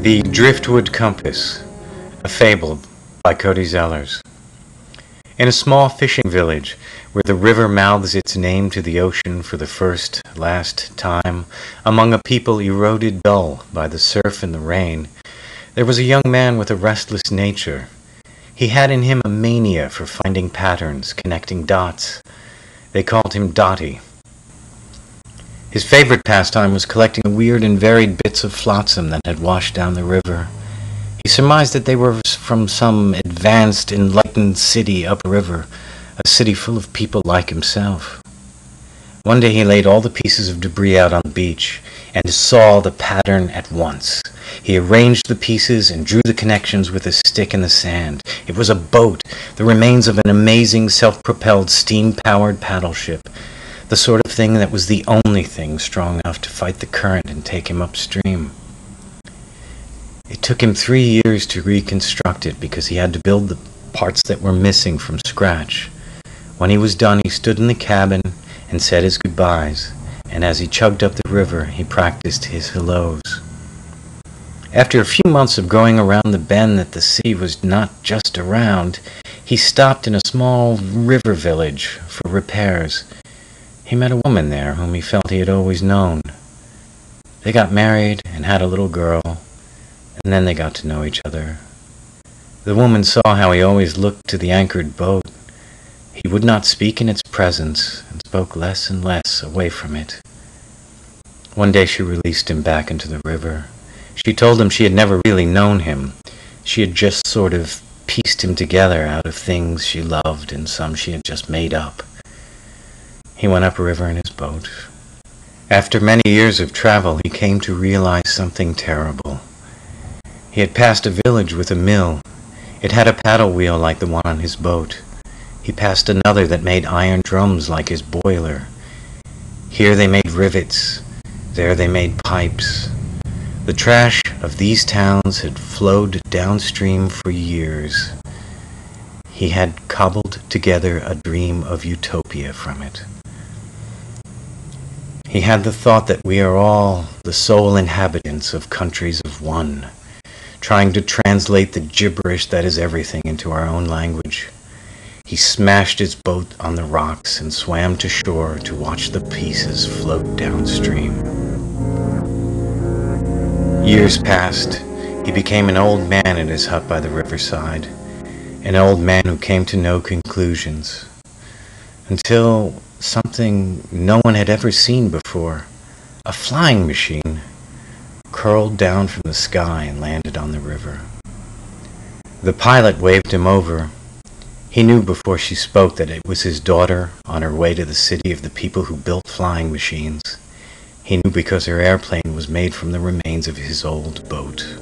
The Driftwood Compass, a fable by Cody Zellers. In a small fishing village, where the river mouths its name to the ocean for the last time, among a people eroded dull by the surf and the rain, there was a young man with a restless nature. He had in him a mania for finding patterns, connecting dots. They called him Dotty. His favorite pastime was collecting weird and varied bits of flotsam that had washed down the river. He surmised that they were from some advanced, enlightened city upriver, a city full of people like himself. One day he laid all the pieces of debris out on the beach and saw the pattern at once. He arranged the pieces and drew the connections with a stick in the sand. It was a boat, the remains of an amazing self-propelled steam-powered paddle ship, the sort of thing that was the only thing strong enough to fight the current and take him upstream. It took him 3 years to reconstruct it because he had to build the parts that were missing from scratch. When he was done, he stood in the cabin and said his goodbyes, and as he chugged up the river, he practiced his hellos. After a few months of going around the bend that the city was not just around, he stopped in a small river village for repairs. He met a woman there whom he felt he had always known. They got married and had a little girl, and then they got to know each other. The woman saw how he always looked to the anchored boat. He would not speak in its presence and spoke less and less away from it. One day she released him back into the river. She told him she had never really known him. She had just sort of pieced him together out of things she loved and some she had just made up. He went upriver in his boat. After many years of travel, he came to realize something terrible. He had passed a village with a mill. It had a paddle wheel like the one on his boat. He passed another that made iron drums like his boiler. Here they made rivets. There they made pipes. The trash of these towns had flowed downstream for years. He had cobbled together a dream of utopia from it. He had the thought that we are all the sole inhabitants of countries of one, trying to translate the gibberish that is everything into our own language. He smashed his boat on the rocks and swam to shore to watch the pieces float downstream. Years passed. He became an old man in his hut by the riverside, an old man who came to no conclusions, until something no one had ever seen before, a flying machine, curled down from the sky and landed on the river. The pilot waved him over. He knew before she spoke that it was his daughter on her way to the city of the people who built flying machines. He knew because her airplane was made from the remains of his old boat.